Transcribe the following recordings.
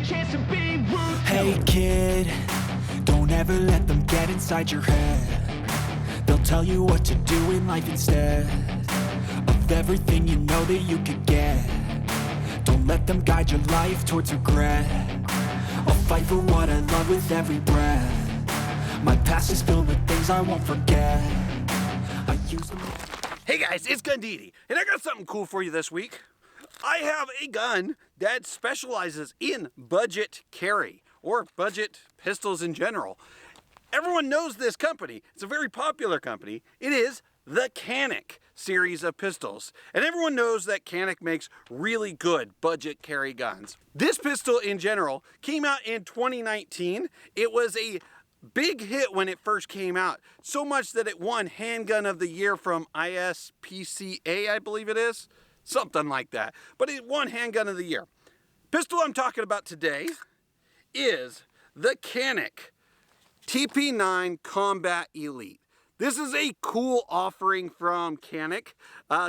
chance to be rude. Hey kid, don't ever let them get inside your head. They'll tell you what to do in life instead of everything you know that you could get. Don't let them guide your life towards regret. I'll fight for what I love with every breath. My past is filled with things I won't forget. I use them. Hey guys, it's Gundidi, and I got something cool for you this week. I have a gun that specializes in budget carry, or budget pistols in general. Everyone knows this company. It's a very popular company. It is the Canik series of pistols. And everyone knows that Canik makes really good budget carry guns. This pistol in general came out in 2019. It was a big hit when it first came out, so much that it won Handgun of the Year from ISPCA, I believe it is. Something like that. But it won Handgun of the Year. Pistol I'm talking about today is the Canik TP9 Combat Elite. This is a cool offering from Canik.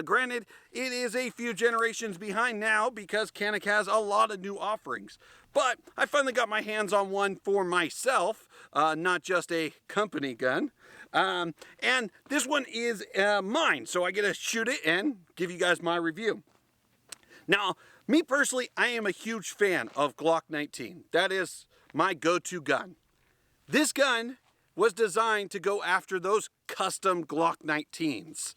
Granted, it is a few generations behind now because Canik has a lot of new offerings. But I finally got my hands on one for myself, not just a company gun. And this one is mine, so I get to shoot it and give you guys my review. Now, me personally, I am a huge fan of Glock 19. That is my go-to gun. This gun was designed to go after those custom Glock 19s.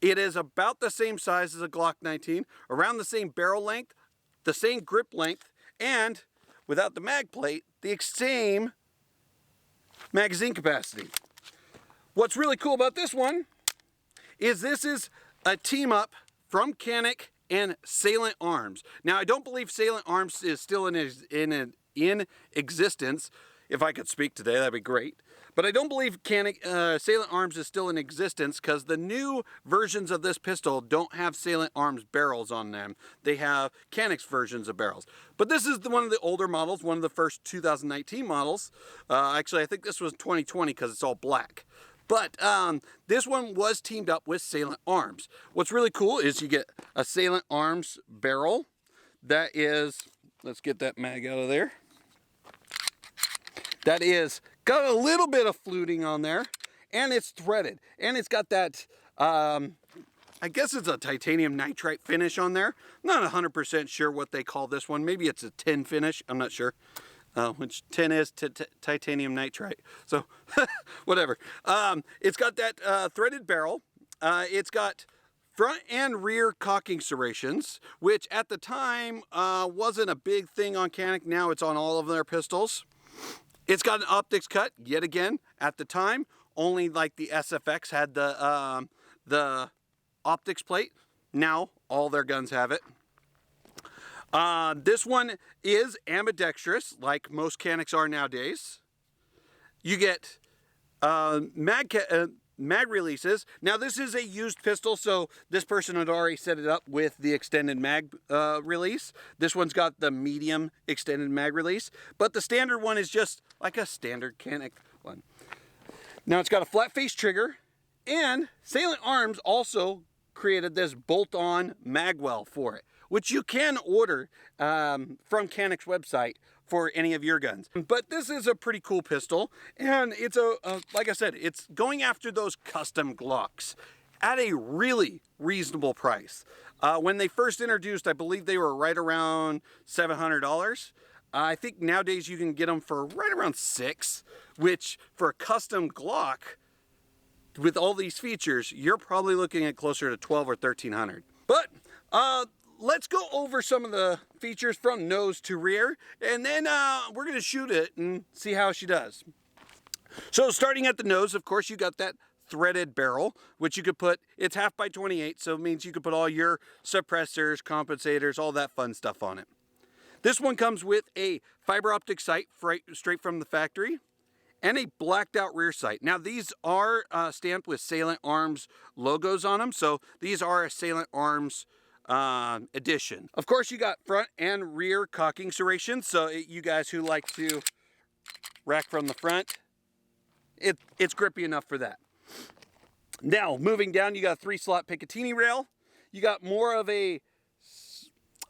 It is about the same size as a Glock 19, around the same barrel length, the same grip length, and without the mag plate, the same magazine capacity. What's really cool about this one is this is a team up from Canik and Salient Arms. Now, I don't believe Salient Arms is still in existence. If I could speak today, that'd be great. But I don't believe Salient Arms is still in existence because the new versions of this pistol don't have Salient Arms barrels on them. They have Canik's versions of barrels. But this is one of the older models, one of the first 2019 models. Actually, I think this was 2020 because it's all black. But this one was teamed up with Salient Arms. What's really cool is you get a Salient Arms barrel that is, let's get that mag out of there. That is got a little bit of fluting on there, and it's threaded, and it's got that, I guess it's a titanium nitride finish on there. I'm not 100% sure what they call this one. Maybe it's a tin finish. I'm not sure. Which tin is titanium nitride. So, whatever. It's got that threaded barrel. It's got front and rear cocking serrations, which at the time wasn't a big thing on Canik. Now it's on all of their pistols. It's got an optics cut, yet again, at the time, only like the SFX had the optics plate. Now, all their guns have it. This one is ambidextrous, like most Caniks are nowadays. You get mag releases. Now, this is a used pistol, so this person had already set it up with the extended mag release. This one's got the medium extended mag release, but the standard one is just like a standard Canik one. Now, it's got a flat face trigger, and Salient Arms also created this bolt-on magwell for it, which you can order from Canik's website for any of your guns. But this is a pretty cool pistol, and it's like I said, it's going after those custom Glocks at a really reasonable price. When they first introduced, I believe they were right around $700. I think nowadays you can get them for right around $600, which for a custom Glock with all these features, you're probably looking at closer to $1,200 or $1,300. But let's go over some of the features from nose to rear, and then we're going to shoot it and see how she does. So starting at the nose, of course, you got that threaded barrel, which you could put, it's 1/2 x 28, so it means you could put all your suppressors, compensators, all that fun stuff on it. This one comes with a fiber optic sight straight from the factory, and a blacked out rear sight. Now these are stamped with Salient Arms logos on them, so these are a Salient Arms edition. Of course, you got front and rear cocking serrations, so you guys who like to rack from the front, it's grippy enough for that. Now, moving down, you got a 3-slot Picatinny rail. You got more of a,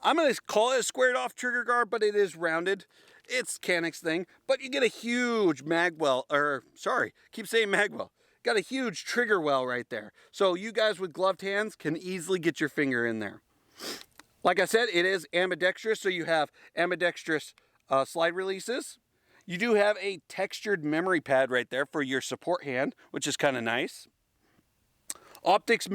I'm going to call it a squared off trigger guard, but it is rounded. it's Canik's thing, but you get a huge magwell, or sorry, keep saying magwell. Got a huge trigger well right there. So you guys with gloved hands can easily get your finger in there. Like I said, it is ambidextrous, so you have ambidextrous slide releases. You do have a textured memory pad right there for your support hand, which is kind of nice. Optics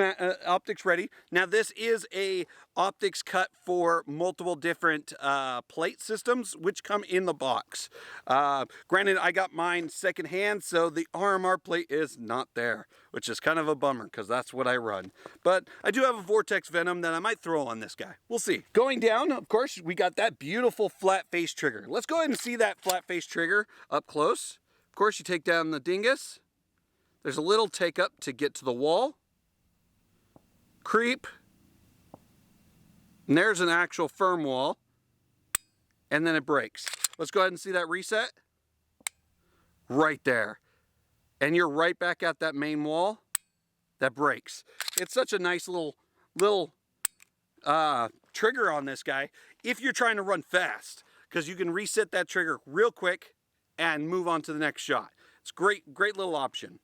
ready. Now this is a optics cut for multiple different plate systems, which come in the box. Granted, I got mine secondhand, so the RMR plate is not there, which is kind of a bummer because that's what I run. But I do have a Vortex Venom that I might throw on this guy. We'll see. Going down, of course, we got that beautiful flat face trigger. Let's go ahead and see that flat face trigger up close. Of course, you take down the dingus. There's a little take up to get to the wall. Creep, and there's an actual firm wall, and then it breaks. Let's go ahead and see that reset. Right there. And you're right back at that main wall that breaks. It's such a nice little trigger on this guy if you're trying to run fast, because you can reset that trigger real quick and move on to the next shot. It's great little option.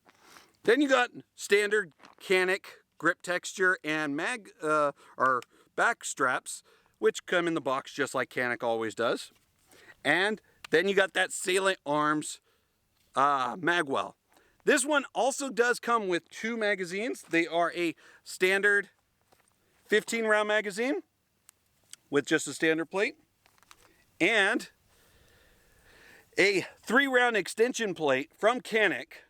Then you got standard Canik grip texture and or back straps, which come in the box just like Canik always does. And then you got that Salient Arms magwell. This one also does come with 2 magazines. They are a standard 15 round magazine with just a standard plate, and a 3 round extension plate from Canik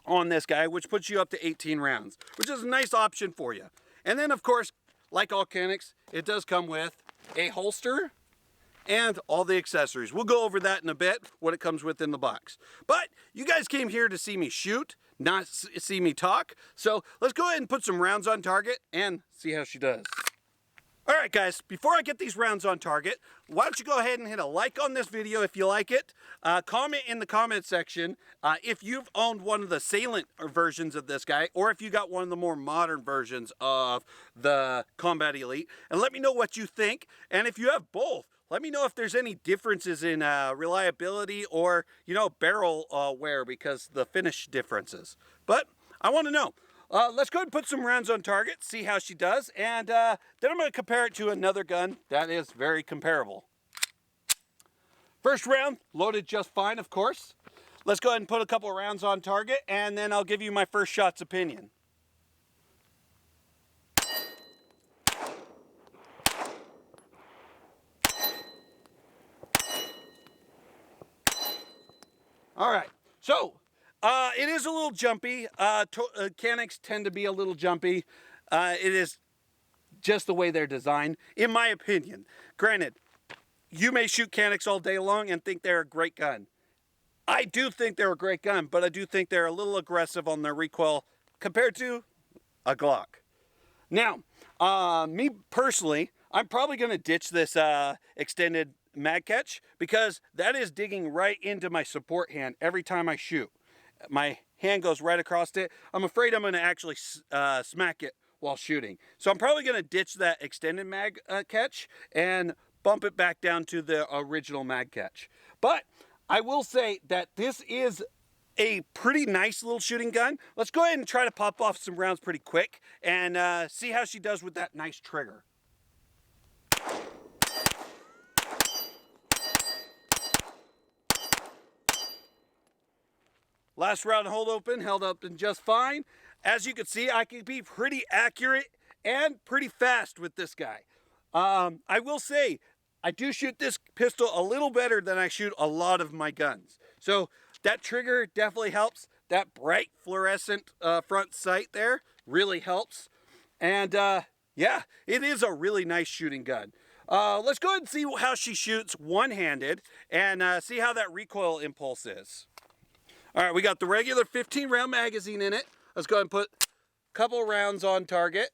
on this guy, which puts you up to 18 rounds, which is a nice option for you. And then, of course, like all Caniks, it does come with a holster and all the accessories. We'll go over that in a bit, what it comes with in the box. But you guys came here to see me shoot, not see me talk. So let's go ahead and put some rounds on target and see how she does. All right, guys, before I get these rounds on target, why don't you go ahead and hit a like on this video if you like it. Comment in the comment section if you've owned one of the Salient versions of this guy, or if you got one of the more modern versions of the Combat Elite, and let me know what you think. And if you have both, let me know if there's any differences in reliability or, you know, barrel wear, because the finish differences. But I want to know. Let's go ahead and put some rounds on target, see how she does, and then I'm going to compare it to another gun that is very comparable. First round, loaded just fine, of course. Let's go ahead and put a couple of rounds on target, and then I'll give you my first shot's opinion. All right, so it is a little jumpy. Caniks tend to be a little jumpy. It is just the way they're designed, in my opinion. Granted, you may shoot Caniks all day long and think they're a great gun. I do think they're a great gun, but I do think they're a little aggressive on their recoil compared to a Glock. Now, me personally, I'm probably going to ditch this extended mag catch, because that is digging right into my support hand every time I shoot. My hand goes right across it. I'm afraid I'm going to actually smack it while shooting. So I'm probably going to ditch that extended mag catch and bump it back down to the original mag catch. But I will say that this is a pretty nice little shooting gun. Let's go ahead and try to pop off some rounds pretty quick and see how she does with that nice trigger. Last round hold open, held up just fine. As you can see, I can be pretty accurate and pretty fast with this guy. I will say, I do shoot this pistol a little better than I shoot a lot of my guns. So that trigger definitely helps. That bright fluorescent front sight there really helps. And yeah, it is a really nice shooting gun. Let's go ahead and see how she shoots one-handed and see how that recoil impulse is. All right, we got the regular 15 round magazine in it. Let's go ahead and put a couple rounds on target.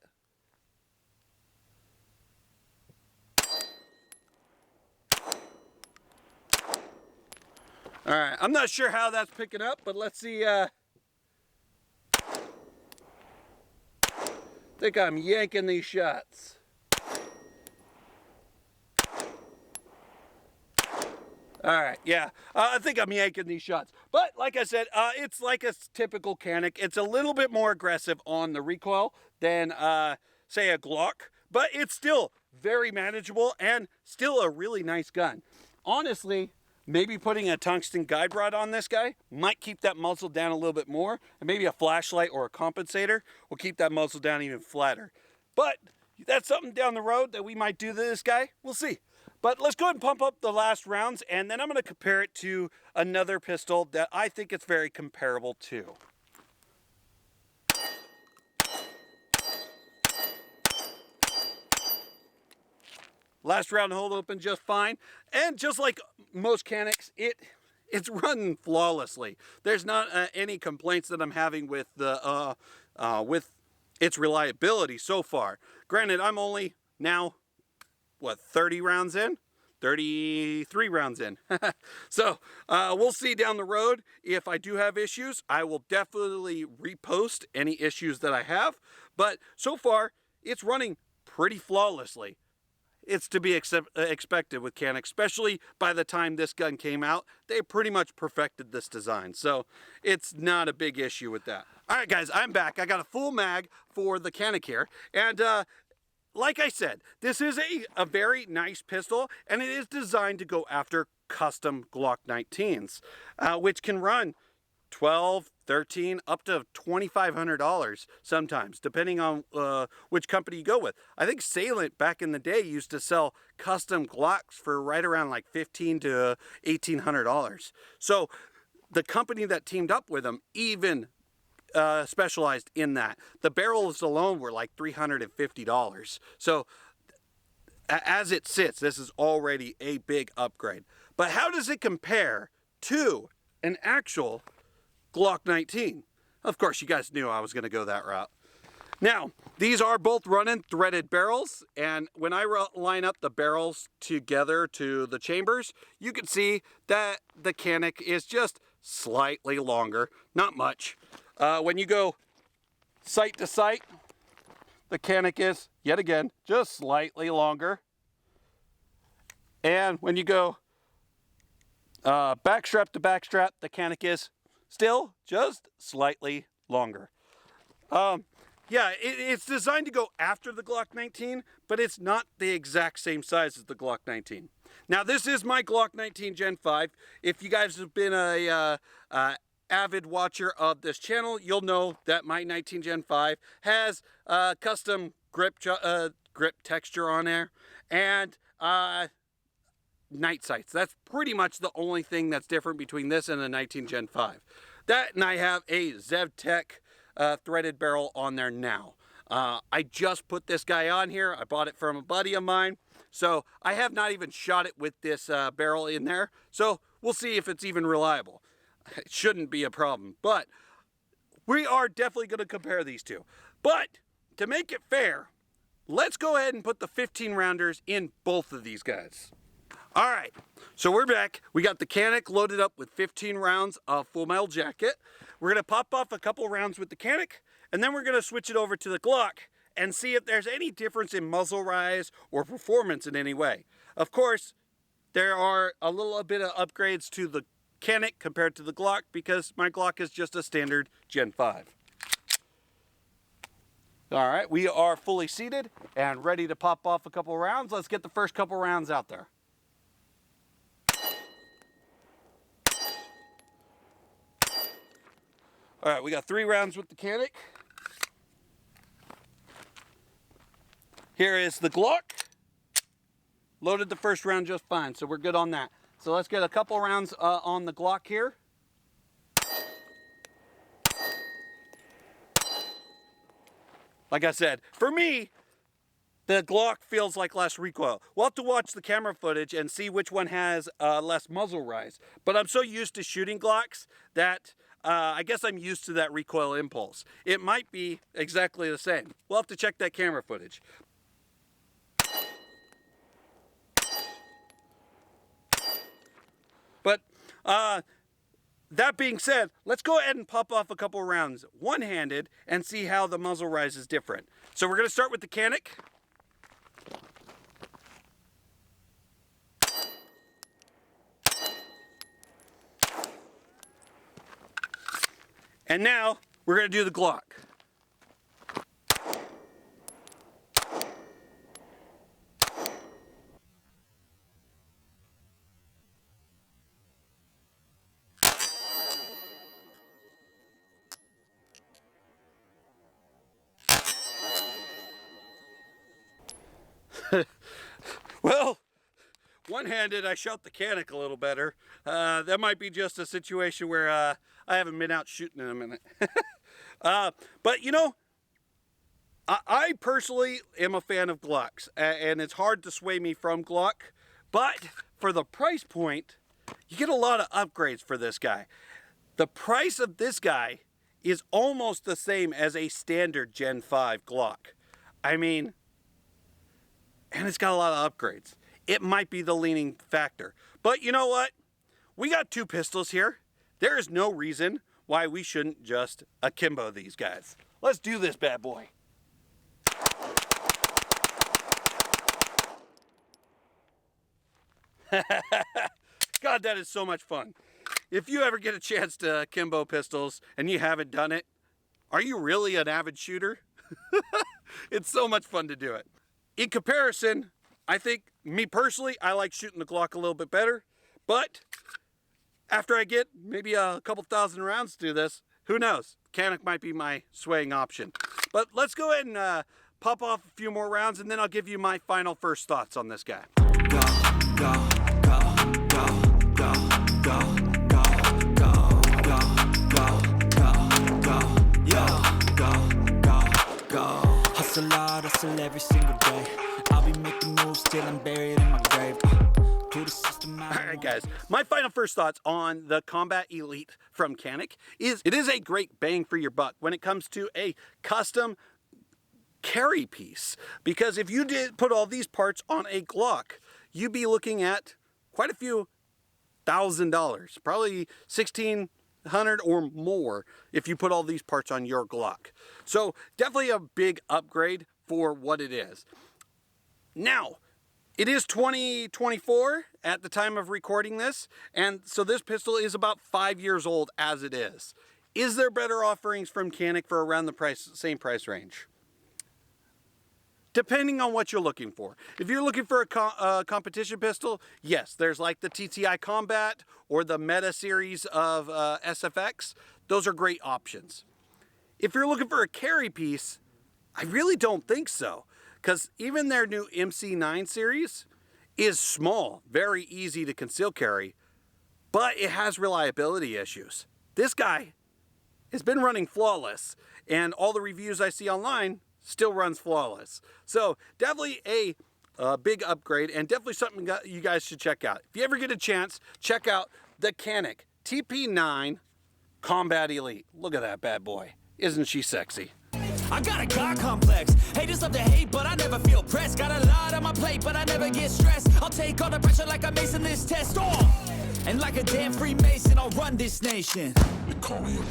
All right, I'm not sure how that's picking up, but let's see. I think I'm yanking these shots. All right, yeah. I think I'm yanking these shots. But like I said, it's like a typical Canik. It's a little bit more aggressive on the recoil than, say, a Glock. But it's still very manageable and still a really nice gun. Honestly, maybe putting a tungsten guide rod on this guy might keep that muzzle down a little bit more. And maybe a flashlight or a compensator will keep that muzzle down even flatter. But that's something down the road that we might do to this guy. We'll see. But let's go ahead and pump up the last rounds, and then I'm going to compare it to another pistol that I think it's very comparable to. Last round hold open just fine, and just like most Caniks, it's running flawlessly. There's not any complaints that I'm having with the with its reliability so far. Granted, I'm only now, what, 30 rounds in? 33 rounds in. So we'll see down the road. If I do have issues, I will definitely repost any issues that I have. But so far, it's running pretty flawlessly. It's to be expected with Canik, especially by the time this gun came out. They pretty much perfected this design, so it's not a big issue with that. All right, guys, I'm back. I got a full mag for the Canik here, and like I said, this is a very nice pistol, and it is designed to go after custom Glock 19s, which can run $12, $13, up to $2,500 sometimes, depending on which company you go with. I think Salient back in the day used to sell custom Glocks for right around like $1,500 to $1,800. So the company that teamed up with them even specialized in that. The barrels alone were like $350. So as it sits, this is already a big upgrade. But how does it compare to an actual Glock 19? Of course, you guys knew I was going to go that route. Now, these are both running threaded barrels, and when I line up the barrels together to the chambers, you can see that the Canik is just slightly longer, not much. When you go sight to sight, the Canik is, yet again, just slightly longer. And when you go backstrap to backstrap, the Canik is still just slightly longer. Yeah, it's designed to go after the Glock 19, but it's not the exact same size as the Glock 19. Now, this is my Glock 19 Gen 5. If you guys have been a avid watcher of this channel, you'll know that my 19 Gen 5 has custom grip texture on there and night sights. That's pretty much the only thing that's different between this and the 19 Gen 5. That, and I have a ZevTech threaded barrel on there now. I just put this guy on here. I bought it from a buddy of mine. So I have not even shot it with this barrel in there. So we'll see if it's even reliable. It shouldn't be a problem. But we are definitely going to compare these two. But to make it fair, let's go ahead and put the 15 rounders in both of these guys. All right, so we're back. We got the Canik loaded up with 15 rounds of full metal jacket. We're gonna pop off a couple rounds with the Canik, and then we're gonna switch it over to the Glock and see if there's any difference in muzzle rise or performance in any way. Of course, there are a little bit of upgrades to the Canik compared to the Glock because my Glock is just a standard Gen 5. All right, we are fully seated and ready to pop off a couple rounds. Let's get the first couple rounds out there. All right, we got 3 rounds with the Canik. Here is the Glock. Loaded the first round just fine, so we're good on that. So let's get a couple rounds on the Glock here. Like I said, for me, the Glock feels like less recoil. We'll have to watch the camera footage and see which one has less muzzle rise. But I'm so used to shooting Glocks that I guess I'm used to that recoil impulse. It might be exactly the same. We'll have to check that camera footage. But that being said, let's go ahead and pop off a couple rounds one-handed and see how the muzzle rise is different. So we're going to start with the Canik. And now we're going to do the Glock. Well, one-handed, I shot the Canik a little better. That might be just a situation where I haven't been out shooting in a minute. But you know, I personally am a fan of Glocks, and it's hard to sway me from Glock. But for the price point, you get a lot of upgrades for this guy. The price of this guy is almost the same as a standard Gen 5 Glock. I mean, and it's got a lot of upgrades. It might be the leaning factor. But you know what? We got two pistols here. There is no reason why we shouldn't just akimbo these guys. Let's do this bad boy. God, that is so much fun. If you ever get a chance to akimbo pistols and you haven't done it, are you really an avid shooter? It's so much fun to do it. In comparison, I think, me personally, I like shooting the Glock a little bit better. But after I get maybe a couple thousand rounds to do this, who knows? Canik might be my swaying option. But let's go ahead and pop off a few more rounds, and then I'll give you my final first thoughts on this guy. Go, go, go, go, go, go, go, go, go, go, go, go. Hustle hard, hustle every single day. I'll be making moves till I'm buried in my grave. Alright guys, my final first thoughts on the Combat Elite from Canik is it is a great bang for your buck when it comes to a custom carry piece. Because if you did put all these parts on a Glock, you'd be looking at quite a few $1,000, probably $1,600 or more if you put all these parts on your Glock. So definitely a big upgrade for what it is. Now, it is 2024 at the time of recording this, and so this pistol is about 5 years old as it is. Is there better offerings from Canik for around the same price range? Depending on what you're looking for. If you're looking for a competition pistol, yes, there's like the TTI Combat or the Meta series of SFX. Those are great options. If you're looking for a carry piece, I really don't think so. Because even their new MC9 series is small, very easy to conceal carry, but it has reliability issues. This guy has been running flawless, and all the reviews I see online still runs flawless. So definitely a big upgrade, and definitely something you guys should check out. If you ever get a chance, check out the Canik TP9 Combat Elite. Look at that bad boy. Isn't she sexy? I got a God complex. Haters love to hate, but I never feel pressed. Got a lot on my plate, but I never get stressed. I'll take all the pressure like I'm acing this test. And like a damn Freemason, I'll run this nation. They call me a